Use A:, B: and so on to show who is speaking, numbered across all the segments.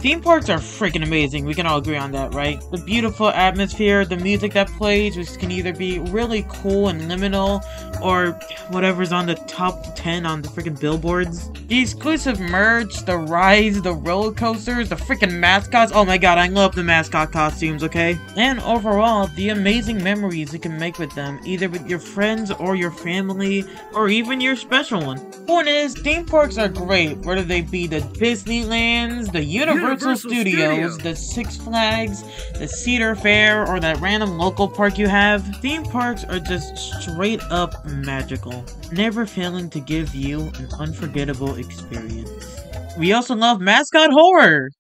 A: Theme parks are freaking amazing, we can all agree on that, right? The beautiful atmosphere, the music that plays, which can either be really cool and liminal, or whatever's on the top 10 on the freaking billboards. The exclusive merch, the rides, the roller coasters, the freaking mascots, oh my god, I love the mascot costumes, okay? And overall, the amazing memories you can make with them, either with your friends or your family, or even your special one. Point is, theme parks are great, whether they be the Disneylands, the Universal Studios, the Six Flags, the Cedar Fair, or that random local park you have. Theme parks are just straight up magical, never failing to give you an unforgettable experience. We also love mascot horror!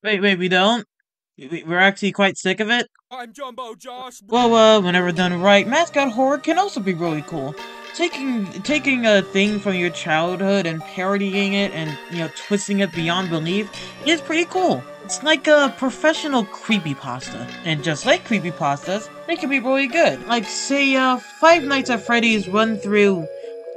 A: Wait, we don't? We're actually quite sick of it?
B: I'm Jumbo Josh.
A: Well, whenever done right, mascot horror can also be really cool. Taking a thing from your childhood and parodying it and, you know, twisting it beyond belief is pretty cool. It's like a professional creepypasta. And just like creepypastas, they can be really good. Like, say, Five Nights at Freddy's run through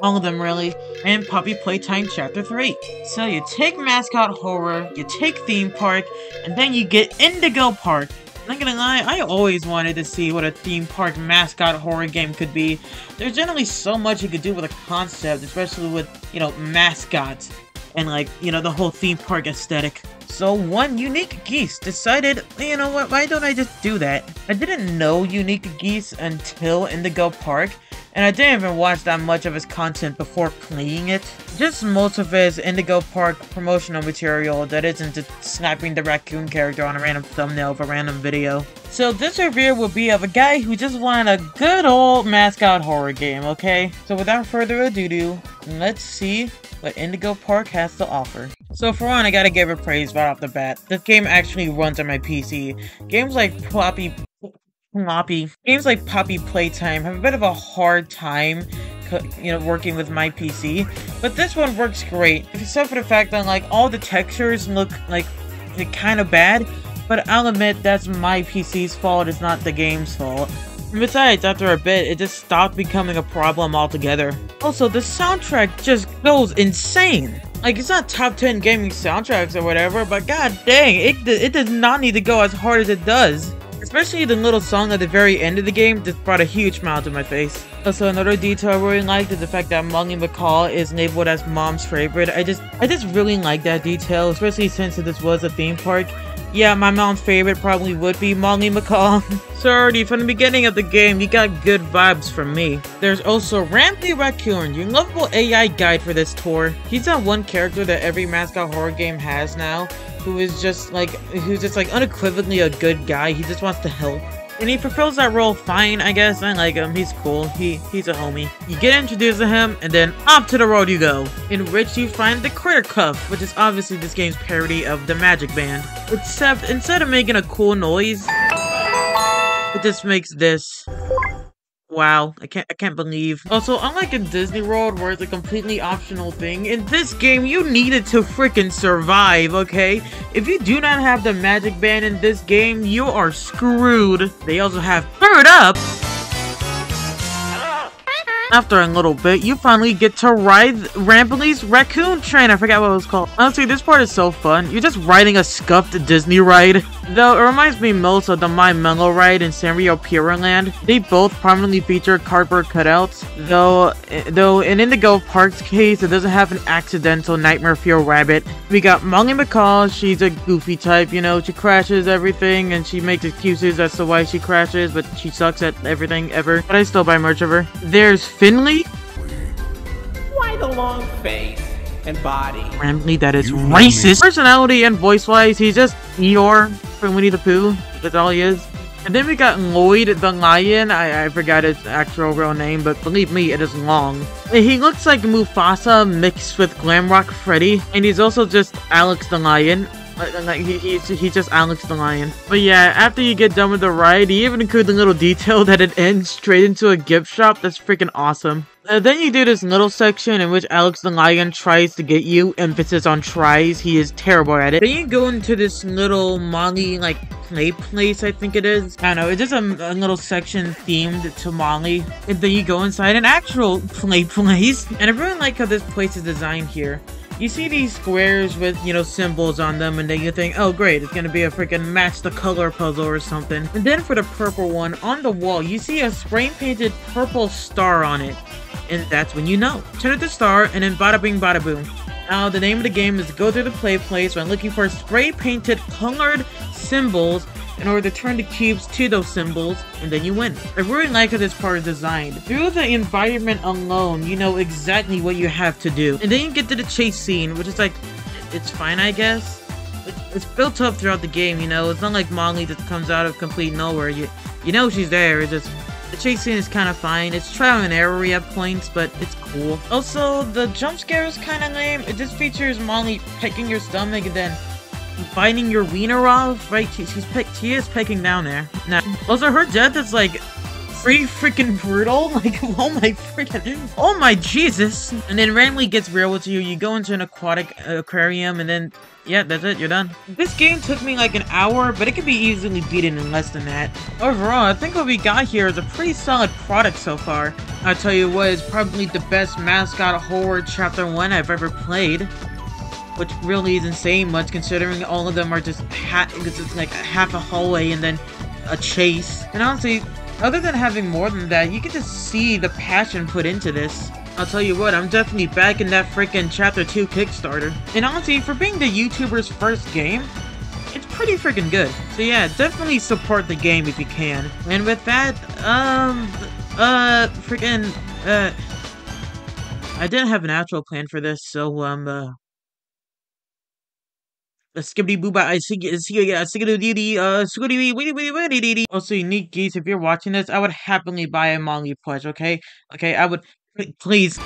A: all of them, really, and Puppy Playtime Chapter 3. So you take mascot horror, you take theme park, and then you get Indigo Park. Not gonna lie, I always wanted to see what a theme park mascot horror game could be. There's generally so much you could do with a concept, especially with, you know, mascots and, like, you know, the whole theme park aesthetic. So one Unique Geese decided, you know what, why don't I just do that? I didn't know Unique Geese until Indigo Park, and I didn't even watch that much of his content before playing it. Just most of his Indigo Park promotional material that isn't just slapping the raccoon character on a random thumbnail of a random video. So this review will be of a guy who just wanted a good old mascot horror game, okay? So without further ado, let's see what Indigo Park has to offer. So for one, I gotta give it praise right off the bat. This game actually runs on my PC. Games like Puppy Playtime have a bit of a hard time, you know, working with my PC, but this one works great, except for the fact that, like, all the textures look like they're kind of bad, but I'll admit that's my PC's fault, it's not the game's fault. And besides, after a bit, it just stopped becoming a problem altogether. Also, the soundtrack just goes insane. Like, it's not top 10 gaming soundtracks or whatever, but god dang, it does not need to go as hard as it does. Especially the little song at the very end of the game just brought a huge smile to my face. Also, another detail I really liked is the fact that Molly McCall is labeled as Mom's favorite. I just really like that detail, especially since this was a theme park. Yeah, my mom's favorite probably would be Molly McCall. So already from the beginning of the game, you got good vibes from me. There's also Rampy Raccoon, your lovable AI guide for this tour. He's that one character that every mascot horror game has now, who's just like unequivocally a good guy. He just wants to help. And he fulfills that role fine, I guess. I like him. He's cool. He's a homie. You get introduced to him, and then off to the road you go. In which you find the Critter Cuff, which is obviously this game's parody of the Magic Band. Except, instead of making a cool noise, it just makes this. Wow, I can't believe. Also, unlike in Disney World where it's a completely optional thing, in this game you need it to freaking survive, okay? If you do not have the Magic Band in this game, you are screwed. They also have Third Up. After a little bit, you finally get to ride Rampley's Raccoon Train. I forgot what it was called. Honestly, this part is so fun. You're just riding a scuffed Disney ride. Though, it reminds me most of the My Mellow ride in Sanrio Pura Land. They both prominently feature cardboard cutouts. Though in Indigo Park's case, it doesn't have an accidental Nightmare Fuel rabbit. We got Molly McCall. She's a goofy type, you know. She crashes everything, and she makes excuses as to why she crashes, but she sucks at everything ever. But I still buy merch of her. There's Finley.
C: Why the long face and body?
A: Rampley, that is racist. Personality and voice-wise, he's just Eeyore from Winnie the Pooh. That's all he is. And then we got Lloyd the Lion. I forgot his actual real name, but believe me, it is long. He looks like Mufasa mixed with Glamrock Freddy, and he's also just Alex the Lion. Like, he's just Alex the Lion. But yeah, after you get done with the ride, he even includes a little detail that it ends straight into a gift shop. That's freaking awesome. Then you do this little section in which Alex the Lion tries to get you. Emphasis on tries. He is terrible at it. Then you go into this little Molly, like, play place, I think it is. I don't know, it's just a little section themed to Molly. And then you go inside an actual play place. And I really like how this place is designed here. You see these squares with, symbols on them, and then you think, oh great, it's gonna be a freaking match the color puzzle or something. And then for the purple one, on the wall, you see a spray painted purple star on it. And that's when you know. Turn it to star, and then bada bing bada boom. Now, the name of the game is to go through the play place when looking for spray painted colored symbols in order to turn the cubes to those symbols, and then you win. I really like how this part is designed. Through the environment alone, you know exactly what you have to do. And then you get to the chase scene, which is like, it's fine, I guess. It's built up throughout the game, It's not like Molly just comes out of complete nowhere. You know she's there, it's just... The chase scene is kind of fine. It's trial and error at points, but it's cool. Also, the jump scare is kind of lame. It just features Molly pecking your stomach and then biting your wiener off, right? She is pecking down there. Now, also her death is like pretty freaking brutal. Like, oh my Jesus! And then randomly gets real with you. You go into an aquatic aquarium, and then yeah, that's it. You're done. This game took me like an hour, but it could be easily beaten in less than that. Overall, I think what we got here is a pretty solid product so far. I tell you what, it's probably the best mascot horror chapter 1 I've ever played. Which really isn't saying much, considering all of them are just like half a hallway and then a chase. And honestly, other than having more than that, you can just see the passion put into this. I'll tell you what, I'm definitely back in that freaking Chapter 2 Kickstarter. And honestly, for being the YouTuber's first game, it's pretty freaking good. So yeah, definitely support the game if you can. And with that, I didn't have an actual plan for this, so, skibbity booba, I see also, unique geese, if you're watching this, I would happily buy a Molly plush, okay? Okay, I would, please.